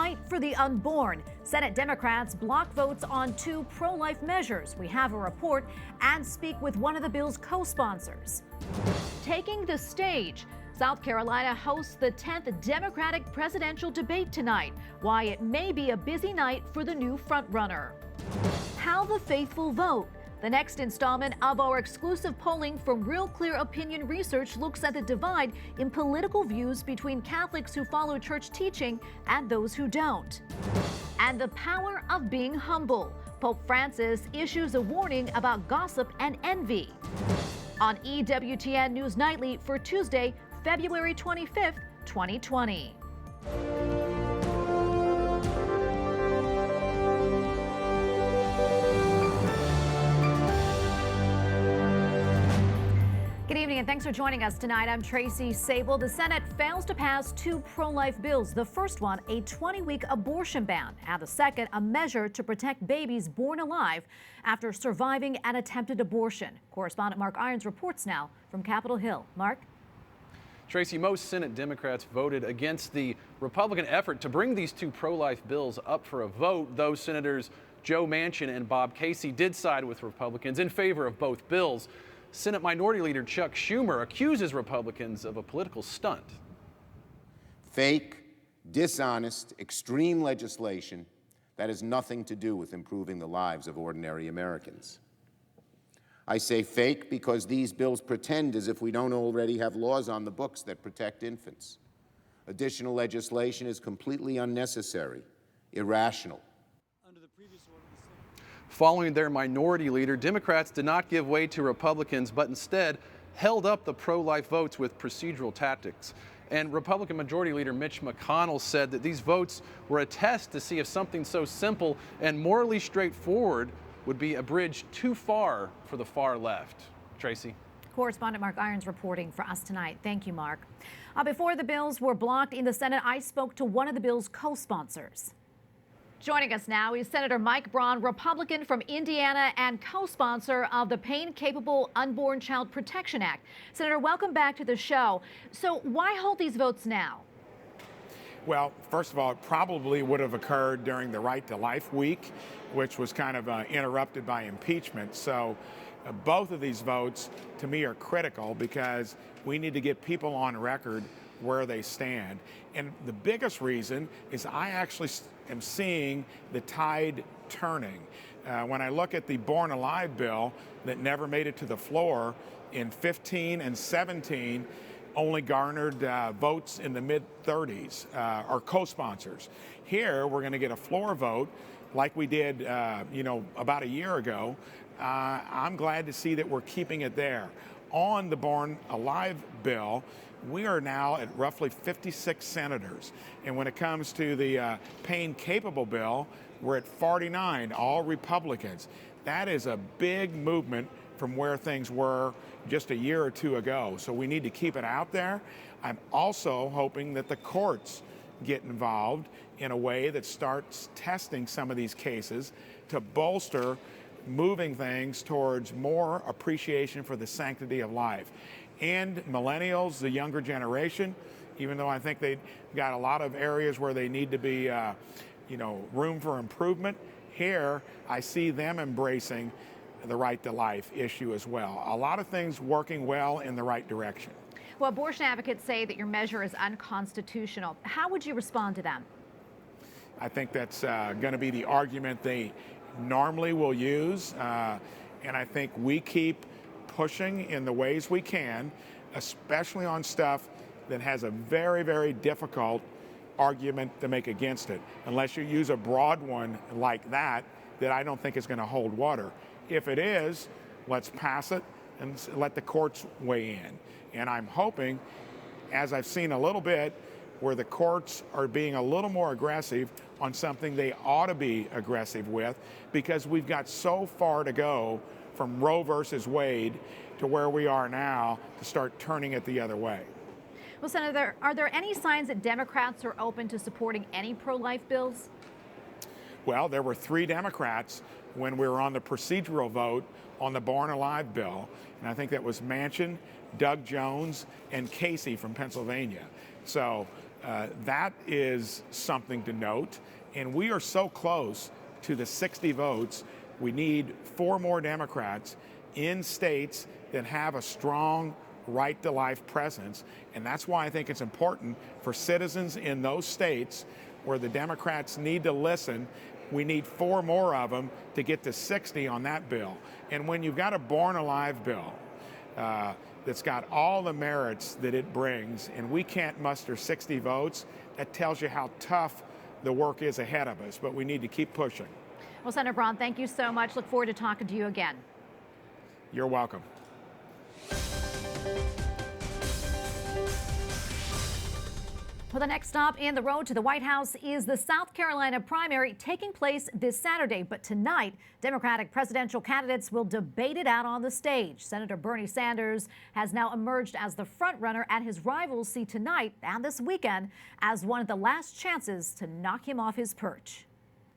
night for the unborn. Senate Democrats block votes on 2 pro-life measures. We have a report and speak with one of the bill's co-sponsors. Taking the stage, South Carolina hosts the 10th Democratic presidential debate tonight. Why it may be a busy night for the new frontrunner. How the faithful vote. The next installment of our exclusive polling from Real Clear Opinion Research looks at the divide in political views between Catholics who follow church teaching and those who don't. And the power of being humble. Pope Francis issues a warning about gossip and envy. On EWTN News Nightly for Tuesday, February 25th, 2020. Good evening and thanks for joining us tonight. I'm Tracy Sable. The Senate fails to pass 2 pro-life bills. The first one, a 20-week abortion ban, and the second, a measure to protect babies born alive after surviving an attempted abortion. Correspondent Mark Irons reports now from Capitol Hill. Mark? Tracy, most Senate Democrats voted against the Republican effort to bring these 2 pro-life bills up for a vote. Those Senators Joe Manchin and Bob Casey did side with Republicans in favor of both bills. Senate Minority Leader Chuck Schumer accuses Republicans of a political stunt. Fake, dishonest, extreme legislation that has nothing to do with improving the lives of ordinary Americans. I say fake because these bills pretend as if we don't already have laws on the books that protect infants. Additional legislation is completely unnecessary, irrational. Following their minority leader, Democrats did not give way to Republicans, but instead held up the pro-life votes with procedural tactics. And Republican Majority Leader Mitch McConnell said that these votes were a test to see if something so simple and morally straightforward would be a bridge too far for the far left. Tracy. Correspondent Mark Irons reporting for us tonight. Thank you, Mark. Before the bills were blocked in the Senate, I spoke to one of the bill's co-sponsors. Joining us now is Senator Mike Braun, Republican from Indiana and co-sponsor of the Pain-Capable Unborn Child Protection Act. Senator, welcome back to the show. So why hold these votes now? Well, first of all, it probably would have occurred during the Right to Life week, which was kind of interrupted by impeachment. So both of these votes, to me, are critical because we need to get people on record where they stand. And the biggest reason is I actually am seeing the tide turning. When I look at the Born Alive bill that never made it to the floor in 15 and 17, only garnered votes in the mid-30s, or co-sponsors. Here, we're going to get a floor vote like we did, about a year ago. I'm glad to see that we're keeping it there. On the Born Alive bill, we are now at roughly 56 senators. And when it comes to the Pain-Capable bill, we're at 49, all Republicans. That is a big movement from where things were just a year or 2 ago. So we need to keep it out there. I'm also hoping that the courts get involved in a way that starts testing some of these cases to bolster moving things towards more appreciation for the sanctity of life. And millennials, the younger generation, even though I think they've got a lot of areas where they need to be, room for improvement, here I see them embracing the right to life issue as well. A lot of things working well in the right direction. Well, abortion advocates say that your measure is unconstitutional. How would you respond to them? I think that's going to be the argument they normally will use, and I think we keep pushing in the ways we can, especially on stuff that has a very, very difficult argument to make against it, unless you use a broad one like that I don't think is going to hold water. If it is, let's pass it and let the courts weigh in. And I'm hoping, as I've seen a little bit, where the courts are being a little more aggressive on something they ought to be aggressive with, because we've got so far to go from Roe versus Wade to where we are now to start turning it the other way. Well, Senator, are there any signs that Democrats are open to supporting any pro-life bills? Well, there were 3 Democrats when we were on the procedural vote on the Born Alive bill, and I think that was Manchin, Doug Jones, and Casey from Pennsylvania. So That is something to note. And we are so close to the 60 votes. We need 4 more Democrats in states that have a strong right-to-life presence. And that's why I think it's important for citizens in those states where the Democrats need to listen. We need 4 more of them to get to 60 on that bill. And when you've got a born-alive bill that's got all the merits that it brings, and we can't muster 60 votes, that tells you how tough the work is ahead of us. But we need to keep pushing. Well, Senator Braun, thank you so much. Look forward to talking to you again. You're welcome. Well, the next stop in the road to the White House is the South Carolina primary taking place this Saturday. But tonight, Democratic presidential candidates will debate it out on the stage. Senator Bernie Sanders has now emerged as the frontrunner, and his rivals see tonight and this weekend as one of the last chances to knock him off his perch.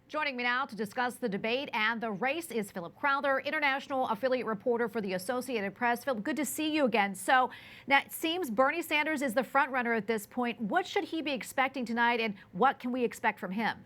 Joining me now to discuss the debate and the race is Philip Crowther, international affiliate reporter for the Associated Press. Philip, good to see you again. So now it seems Bernie Sanders is the front runner at this point. What should he be expecting tonight, and what can we expect from him?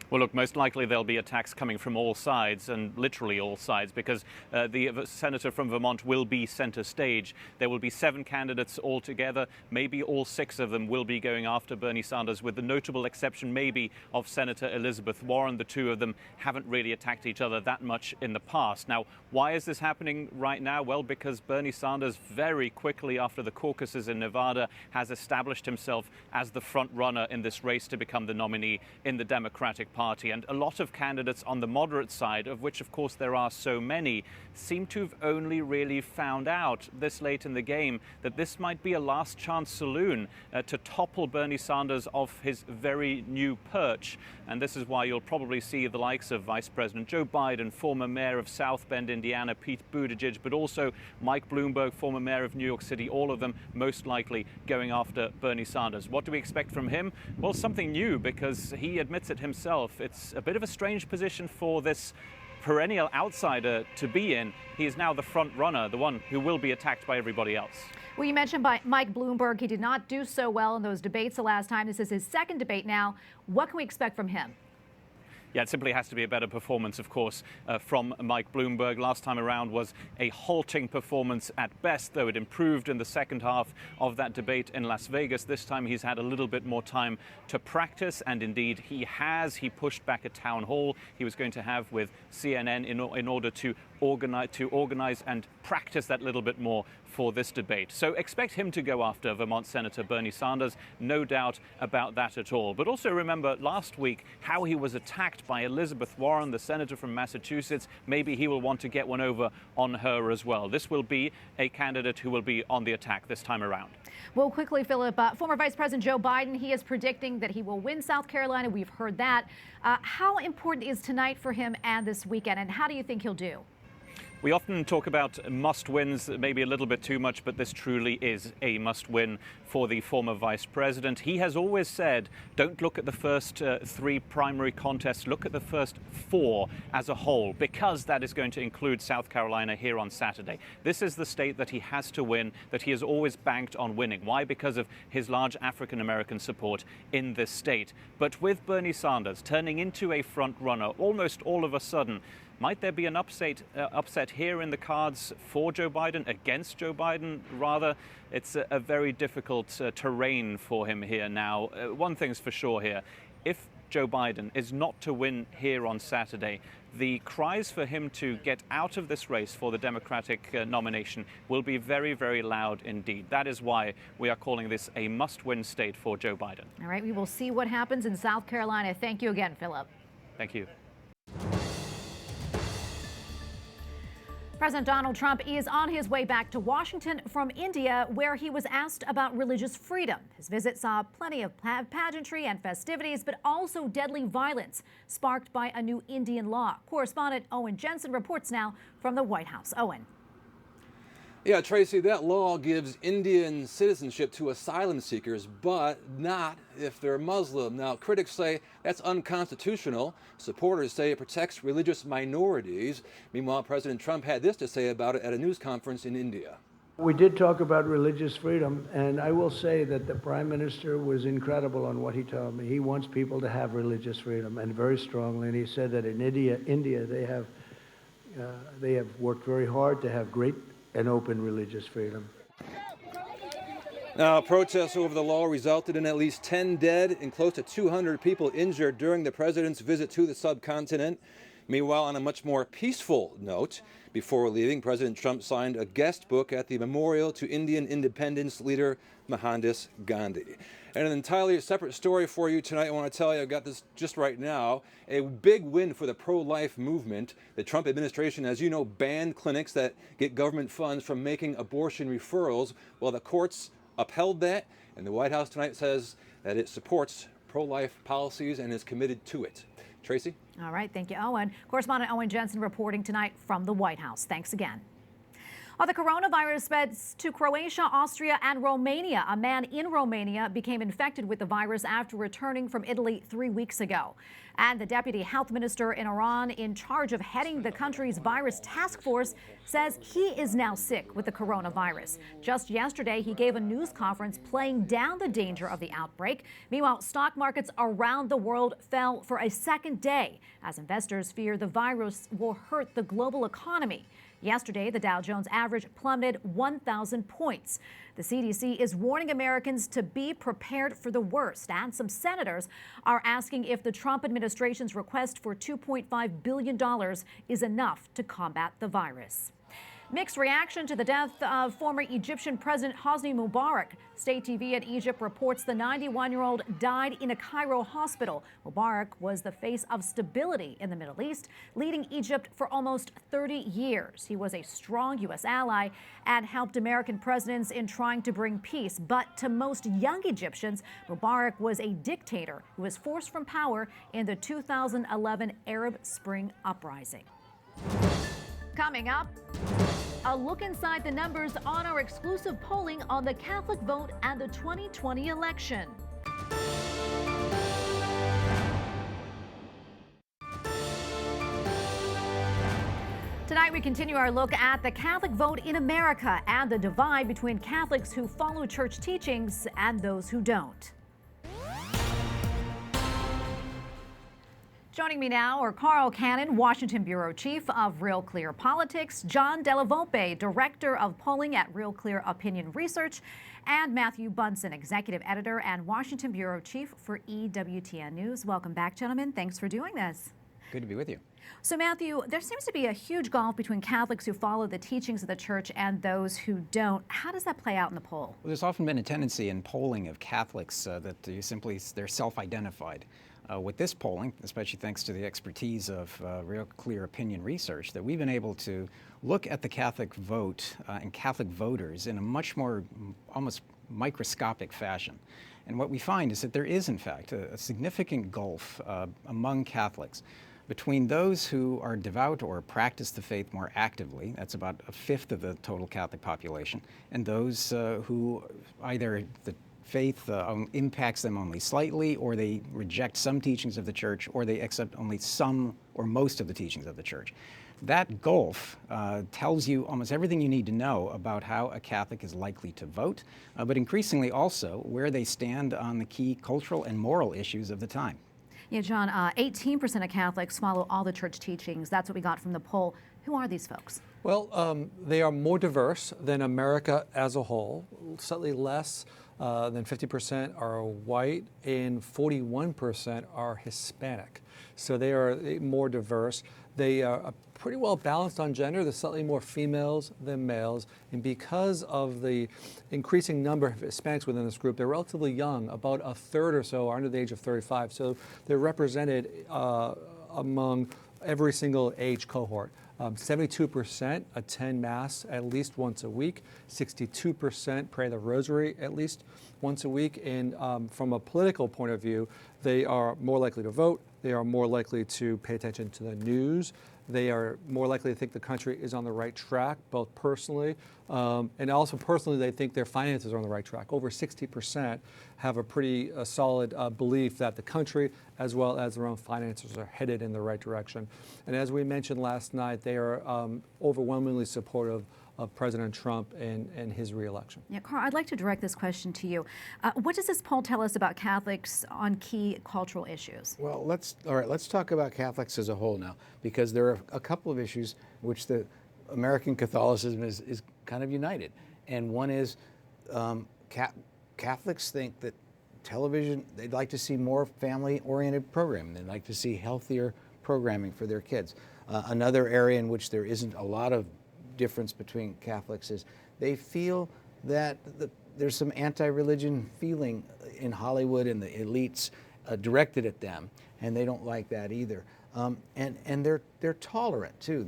Well, look, most likely there'll be attacks coming from all sides, and literally all sides, because the senator from Vermont will be center stage. There will be 7 candidates altogether. Maybe all 6 of them will be going after Bernie Sanders, with the notable exception maybe of Senator Elizabeth Warren. The 2 of them haven't really attacked each other that much in the past. Now, why is this happening right now? Well, because Bernie Sanders very quickly after the caucuses in Nevada has established himself as the front runner in this race to become the nominee in the Democratic Party. And a lot of candidates on the moderate side, of which of course there are so many, seem to have only really found out this late in the game that this might be a last chance saloon to topple Bernie Sanders off his very new perch. And this is why you'll probably see the likes of Vice President Joe Biden, former mayor of South Bend, Indiana, Pete Buttigieg, but also Mike Bloomberg, former mayor of New York City, all of them most likely going after Bernie Sanders. What do we expect from him? Well, something new, because he admits it himself. It's a bit of a strange position for this perennial outsider to be in. He is now the front runner, the one who will be attacked by everybody else. Well, you mentioned by Mike Bloomberg. He did not do so well in those debates the last time. This is his second debate now. What can we expect from him? Yeah, it simply has to be a better performance, of course, from Mike Bloomberg. Last time around was a halting performance at best, though it improved in the second half of that debate in Las Vegas. This time he's had a little bit more time to practice, and indeed he has. He pushed back a town hall he was going to have with CNN in order to organize and practice that little bit more for this debate. So expect him to go after Vermont Senator Bernie Sanders, no doubt about that at all. But also remember last week how he was attacked by Elizabeth Warren, the senator from Massachusetts. Maybe he will want to get one over on her as well. This will be a candidate who will be on the attack this time around. Well, quickly, Philip, former Vice President Joe Biden, he is predicting that he will win South Carolina. We've heard that. How important is tonight for him and this weekend, and how do you think he'll do? We often talk about must-wins, maybe a little bit too much, but this truly is a must-win for the former vice president. He has always said, don't look at the first 3 primary contests, look at the first 4 as a whole, because that is going to include South Carolina here on Saturday. This is the state that he has to win, that he has always banked on winning. Why? Because of his large African-American support in this state. But with Bernie Sanders turning into a front runner almost all of a sudden, might there be an upset here in the cards for Joe Biden, against Joe Biden, rather? It's a very difficult terrain for him here now. One thing's for sure here. If Joe Biden is not to win here on Saturday, the cries for him to get out of this race for the Democratic nomination will be very, very loud indeed. That is why we are calling this a must-win state for Joe Biden. All right, we will see what happens in South Carolina. Thank you again, Philip. Thank you. President Donald Trump is on his way back to Washington from India, where he was asked about religious freedom. His visit saw plenty of pageantry and festivities, but also deadly violence sparked by a new Indian law. Correspondent Owen Jensen reports now from the White House. Owen. Yeah, Tracy, that law gives Indian citizenship to asylum seekers, but not if they're Muslim. Now, critics say that's unconstitutional. Supporters say it protects religious minorities. Meanwhile, President Trump had this to say about it at a news conference in India. We did talk about religious freedom, and I will say that the Prime Minister was incredible on what he told me. He wants people to have religious freedom, and very strongly. And he said that in India they have worked very hard to have great and open religious freedom. Now, protests over the law resulted in at least 10 dead and close to 200 people injured during the president's visit to the subcontinent. Meanwhile, on a much more peaceful note, before leaving, President Trump signed a guest book at the memorial to Indian independence leader Mohandas Gandhi. And an entirely separate story for you tonight. I want to tell you, I've got this just right now, a big win for the pro-life movement. The Trump administration, as you know, banned clinics that get government funds from making abortion referrals. Well, the courts upheld that, and the White House tonight says that it supports pro-life policies and is committed to it. Tracy? All right, thank you, Owen. Correspondent Owen Jensen reporting tonight from the White House. Thanks again. The coronavirus spreads to Croatia, Austria, and Romania. A man in Romania became infected with the virus after returning from Italy 3 weeks ago. And the deputy health minister in Iran, in charge of heading the country's virus task force, says he is now sick with the coronavirus. Just yesterday, he gave a news conference playing down the danger of the outbreak. Meanwhile, stock markets around the world fell for a second day as investors fear the virus will hurt the global economy. Yesterday, the Dow Jones average plummeted 1,000 points. The CDC is warning Americans to be prepared for the worst, and some senators are asking if the Trump administration's request for $2.5 billion is enough to combat the virus. Mixed reaction to the death of former Egyptian President Hosni Mubarak. State TV in Egypt reports the 91-year-old died in a Cairo hospital. Mubarak was the face of stability in the Middle East, leading Egypt for almost 30 years. He was a strong U.S. ally and helped American presidents in trying to bring peace. But to most young Egyptians, Mubarak was a dictator who was forced from power in the 2011 Arab Spring uprising. Coming up, a look inside the numbers on our exclusive polling on the Catholic vote and the 2020 election. Tonight, we continue our look at the Catholic vote in America and the divide between Catholics who follow church teachings and those who don't. Joining me now are Carl Cannon, Washington Bureau Chief of Real Clear Politics, John Della Volpe, Director of Polling at Real Clear Opinion Research, and Matthew Bunson, Executive Editor and Washington Bureau Chief for EWTN News. Welcome back, gentlemen. Thanks for doing this. Good to be with you. So, Matthew, there seems to be a huge gulf between Catholics who follow the teachings of the church and those who don't. How does that play out in the poll? Well, there's often been a tendency in polling of Catholics that they're self-identified. With this polling, especially thanks to the expertise of Real Clear Opinion Research, that we've been able to look at the Catholic vote and Catholic voters in a much more almost microscopic fashion. And what we find is that there is, in fact, a significant gulf among Catholics between those who are devout or practice the faith more actively, that's about a fifth of the total Catholic population, and those who either the faith impacts them only slightly, or they reject some teachings of the church, or they accept only some or most of the teachings of the church. That gulf tells you almost everything you need to know about how a Catholic is likely to vote, but increasingly also where they stand on the key cultural and moral issues of the time. Yeah, John, 18% of Catholics follow all the church teachings. That's what we got from the poll. Who are these folks? Well, they are more diverse than America as a whole, slightly less than 50% are white and 41% are Hispanic. So they are more diverse. They are pretty well balanced on gender. There's slightly more females than males. And because of the increasing number of Hispanics within this group, they're relatively young. About a third or so are under the age of 35. So they're represented among every single age cohort. 72% attend Mass at least once a week. 62% pray the Rosary at least once a week. And from a political point of view, they are more likely to vote. They are more likely to pay attention to the news. They are more likely to think the country is on the right track, both personally and also personally, they think their finances are on the right track. Over 60% have a pretty solid belief that the country, as well as their own finances, are headed in the right direction. And as we mentioned last night, they are overwhelmingly supportive of President Trump and his reelection. Yeah, Carl, I'd like to direct this question to you. What does this poll tell us about Catholics on key cultural issues? Well, let's talk about Catholics as a whole now, because there are a couple of issues which the American Catholicism is kind of united. And one is Catholics think that television, they'd like to see more family-oriented programming. They'd like to see healthier programming for their kids. Another area in which there isn't a lot of difference between Catholics is they feel that there's some anti-religion feeling in Hollywood and the elites directed at them, and they don't like that either. And they're tolerant too.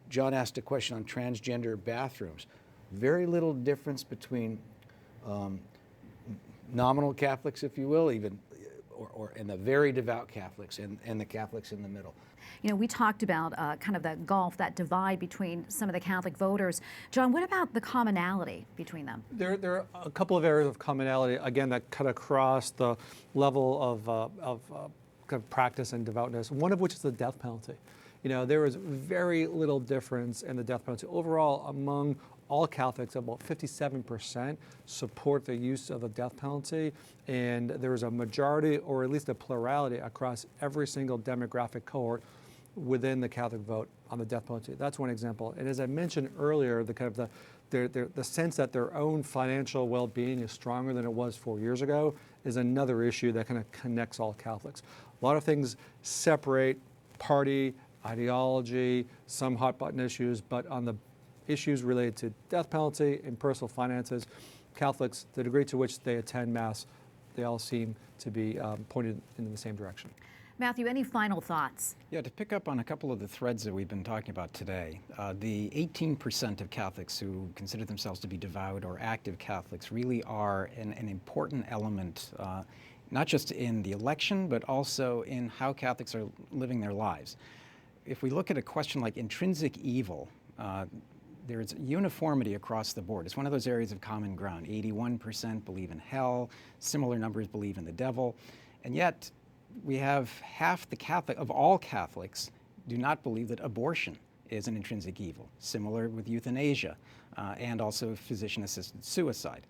John asked a question on transgender bathrooms. Very little difference between nominal Catholics, if you will, and the very devout Catholics and the Catholics in the middle. You know, we talked about kind of that gulf, that divide between some of the Catholic voters. John, what about the commonality between them? There are a couple of areas of commonality, again, that cut across the level of kind of practice and devoutness, one of which is the death penalty. You know, there is very little difference in the death penalty. Overall, among all Catholics, about 57% support the use of the death penalty, and there is a majority, or at least a plurality, across every single demographic cohort within the Catholic vote on the death penalty. That's one example. And as I mentioned earlier, the sense that their own financial well-being is stronger than it was 4 years ago is another issue that kind of connects all Catholics. A lot of things separate party, ideology, some hot-button issues, but on the issues related to death penalty and personal finances, Catholics, the degree to which they attend Mass, they all seem to be pointed in the same direction. Matthew, any final thoughts? Yeah, to pick up on a couple of the threads that we've been talking about today, the 18% of Catholics who consider themselves to be devout or active Catholics really are an important element, not just in the election, but also in how Catholics are living their lives. If we look at a question like intrinsic evil, there's uniformity across the board. It's one of those areas of common ground. 81% believe in hell, similar numbers believe in the devil, and yet we have half of all Catholics do not believe that abortion is an intrinsic evil, similar with euthanasia and also physician-assisted suicide.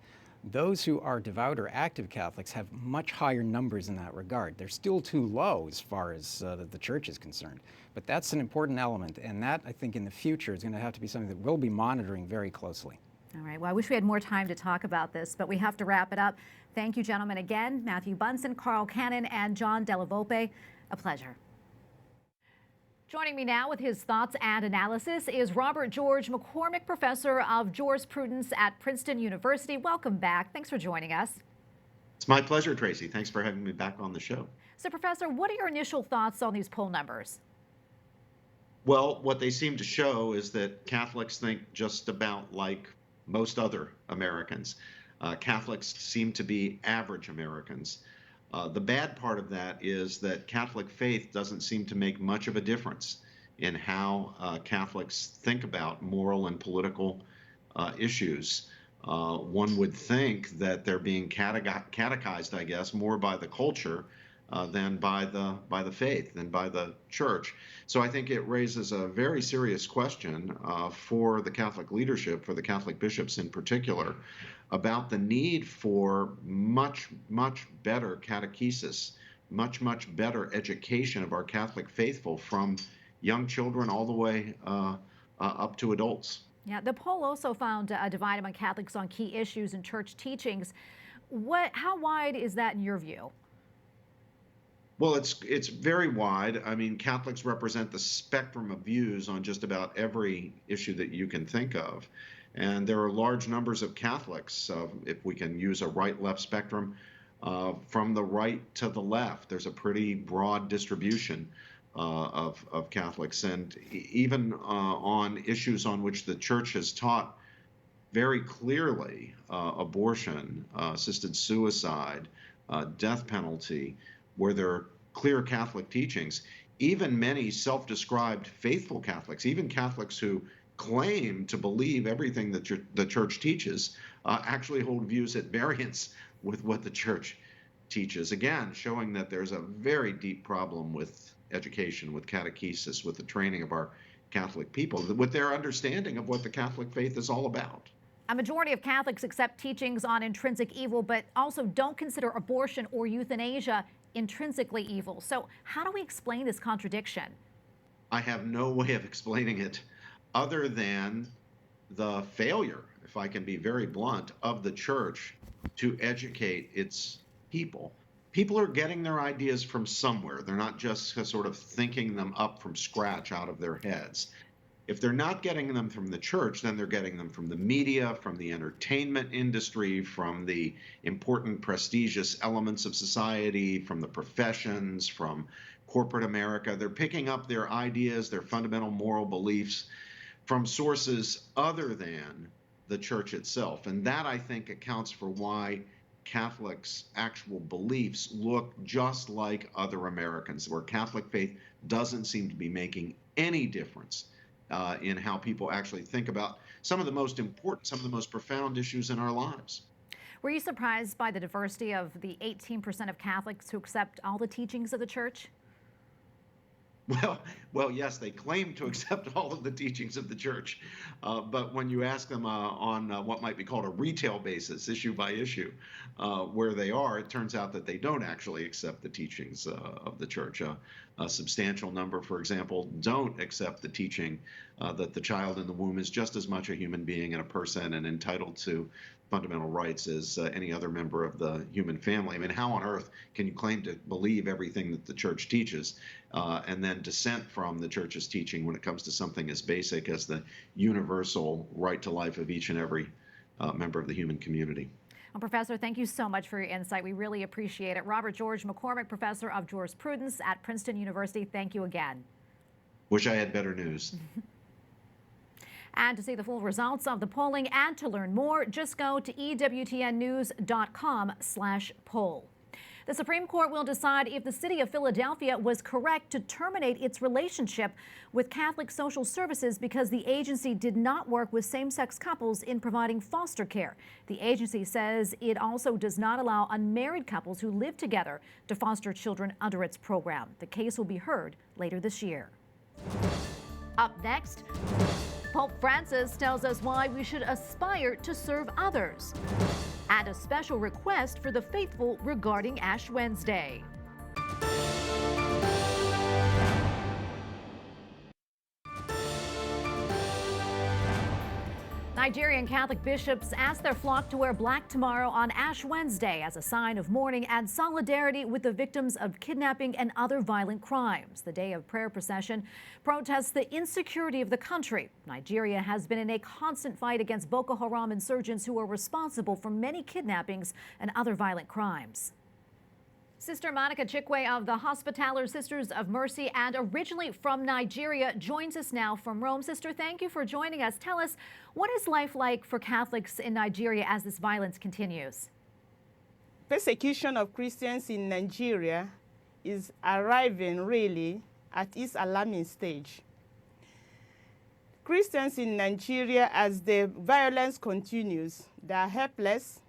Those who are devout or active Catholics have much higher numbers in that regard. They're still too low as far as the Church is concerned. But that's an important element, and that, I think, in the future is going to have to be something that we'll be monitoring very closely. All right. Well, I wish we had more time to talk about this, but we have to wrap it up. Thank you, gentlemen, again. Matthew Bunson, Carl Cannon, and John Della Volpe. A pleasure. Joining me now with his thoughts and analysis is Robert George McCormick, professor of jurisprudence at Princeton University. Welcome back. Thanks for joining us. It's my pleasure, Tracy. Thanks for having me back on the show. So, Professor, what are your initial thoughts on these poll numbers? Well, what they seem to show is that Catholics think just about like most other Americans. Catholics seem to be average Americans. The bad part of that is that Catholic faith doesn't seem to make much of a difference in how Catholics think about moral and political issues. One would think that they're being catechized, I guess, more by the culture than by the faith, than by the Church. So I think it raises a very serious question for the Catholic leadership, for the Catholic bishops in particular, about the need for much, much better catechesis, much, much better education of our Catholic faithful from young children all the way up to adults. Yeah, the poll also found a divide among Catholics on key issues in church teachings. How wide is that in your view? Well, it's very wide. I mean, Catholics represent the spectrum of views on just about every issue that you can think of. And there are large numbers of Catholics, if we can use a right-left spectrum, from the right to the left. There's a pretty broad distribution of Catholics. And even on issues on which the Church has taught very clearly, abortion, assisted suicide, death penalty, where there are clear Catholic teachings, even many self-described faithful Catholics, even Catholics who claim to believe everything that the Church teaches, actually hold views at variance with what the Church teaches. Again, showing that there's a very deep problem with education, with catechesis, with the training of our Catholic people with their understanding of what the Catholic faith is all about. A majority of Catholics accept teachings on intrinsic evil, but also don't consider abortion or euthanasia intrinsically evil. So how do we explain this contradiction? I have no way of explaining it other than the failure, if I can be very blunt, of the church to educate its people. People are getting their ideas from somewhere. They're not just sort of thinking them up from scratch out of their heads. If they're not getting them from the church, then they're getting them from the media, from the entertainment industry, from the important, prestigious elements of society, from the professions, from corporate America. They're picking up their ideas, their fundamental moral beliefs from sources other than the church itself. And that, I think, accounts for why Catholics' actual beliefs look just like other Americans, where Catholic faith doesn't seem to be making any difference in how people actually think about some of the most important, some of the most profound issues in our lives. Were you surprised by the diversity of the 18% of Catholics who accept all the teachings of the church? Well, yes, they claim to accept all of the teachings of the church, but when you ask them on what might be called a retail basis, issue by issue, where they are, it turns out that they don't actually accept the teachings of the church. A substantial number, for example, don't accept the teaching that the child in the womb is just as much a human being and a person and entitled to fundamental rights as any other member of the human family. I mean, how on earth can you claim to believe everything that the church teaches and then dissent from the church's teaching when it comes to something as basic as the universal right to life of each and every member of the human community? Well, Professor, thank you so much for your insight. We really appreciate it. Robert George McCormick, Professor of Jurisprudence at Princeton University, thank you again. Wish I had better news. And to see the full results of the polling and to learn more, just go to EWTNnews.com/poll. The Supreme Court will decide if the city of Philadelphia was correct to terminate its relationship with Catholic Social Services because the agency did not work with same-sex couples in providing foster care. The agency says it also does not allow unmarried couples who live together to foster children under its program. The case will be heard later this year. Up next, Pope Francis tells us why we should aspire to serve others, and a special request for the faithful regarding Ash Wednesday. Nigerian Catholic bishops asked their flock to wear black tomorrow on Ash Wednesday as a sign of mourning and solidarity with the victims of kidnapping and other violent crimes. The day of prayer procession protests the insecurity of the country. Nigeria has been in a constant fight against Boko Haram insurgents who are responsible for many kidnappings and other violent crimes. Sister Monica Chikwe of the Hospitaller Sisters of Mercy and originally from Nigeria joins us now from Rome. Sister, thank you for joining us. Tell us, what is life like for Catholics in Nigeria as this violence continues? Persecution of Christians in Nigeria is arriving really at its alarming stage. Christians in Nigeria, as the violence continues, they are helpless.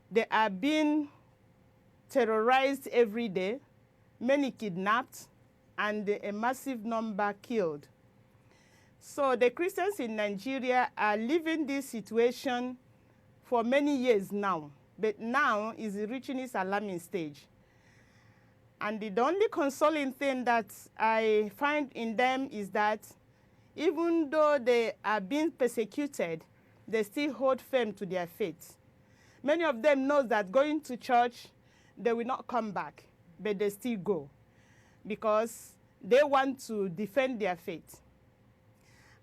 They are being terrorized every day, many kidnapped, and a massive number killed. So the Christians in Nigeria are living this situation for many years now, but now is reaching its alarming stage. And the only consoling thing that I find in them is that even though they are being persecuted, they still hold firm to their faith. Many of them know that going to church, they will not come back, but they still go because they want to defend their faith.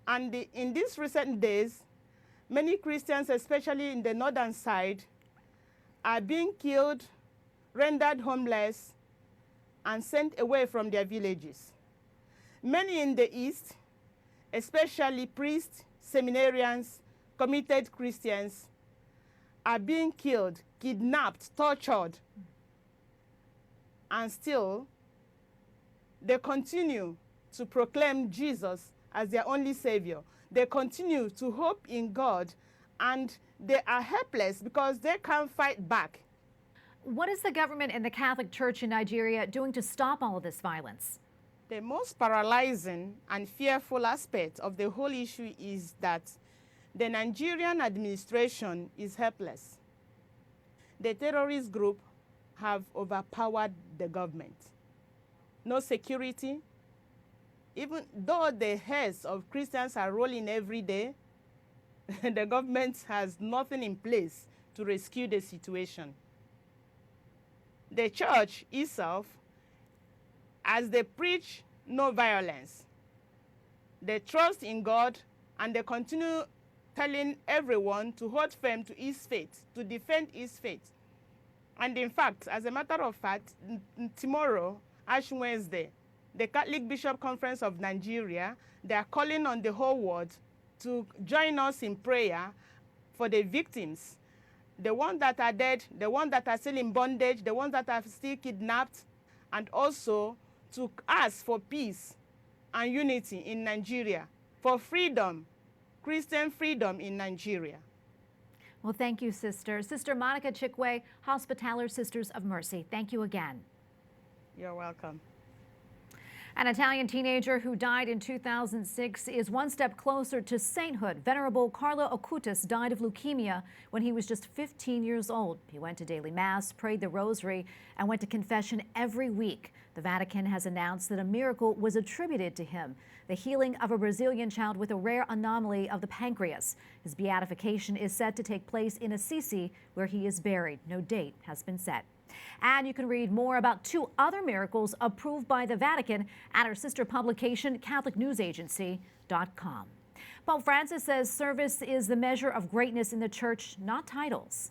And in these recent days, many Christians, especially in the northern side, are being killed, rendered homeless, and sent away from their villages. Many in the east, especially priests, seminarians, committed Christians, are being killed, kidnapped, tortured, and still they continue to proclaim Jesus as their only Savior. They continue to hope in God, and they are helpless because they can't fight back. What is the government and the Catholic Church in Nigeria doing to stop all of this violence? The most paralyzing and fearful aspect of the whole issue is that the Nigerian administration is helpless. The terrorist group have overpowered the government. No security. Even though the heads of Christians are rolling every day, the government has nothing in place to rescue the situation. The church itself, as they preach no violence, they trust in God, and they continue telling everyone to hold firm to his faith, to defend his faith. And in fact, as a matter of fact, tomorrow, Ash Wednesday, the Catholic Bishop Conference of Nigeria, they are calling on the whole world to join us in prayer for the victims, the ones that are dead, the ones that are still in bondage, the ones that are still kidnapped, and also to ask for peace and unity in Nigeria, for freedom, Christian freedom in Nigeria. Well, thank you, Sister. Sister Monica Chikwe, Hospitaller Sisters of Mercy. Thank you again. You're welcome. An Italian teenager who died in 2006 is one step closer to sainthood. Venerable Carlo Acutis died of leukemia when he was just 15 years old. He went to daily mass, prayed the rosary, and went to confession every week. The Vatican has announced that a miracle was attributed to him, the healing of a Brazilian child with a rare anomaly of the pancreas. His beatification is set to take place in Assisi, where he is buried. No date has been set. And you can read more about 2 other miracles approved by the Vatican at our sister publication, CatholicNewsAgency.com. Pope Francis says service is the measure of greatness in the church, not titles.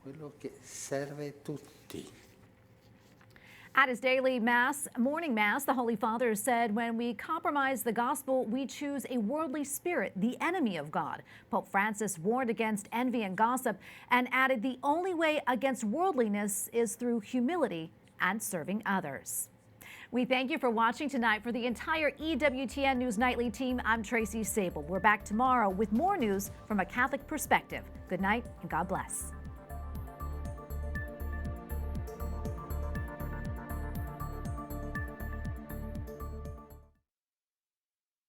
Quello che serve tutti. At his daily mass, morning mass, the Holy Father said, when we compromise the gospel, we choose a worldly spirit, the enemy of God. Pope Francis warned against envy and gossip and added the only way against worldliness is through humility and serving others. We thank you for watching tonight. For the entire EWTN News Nightly team, I'm Tracy Sable. We're back tomorrow with more news from a Catholic perspective. Good night and God bless.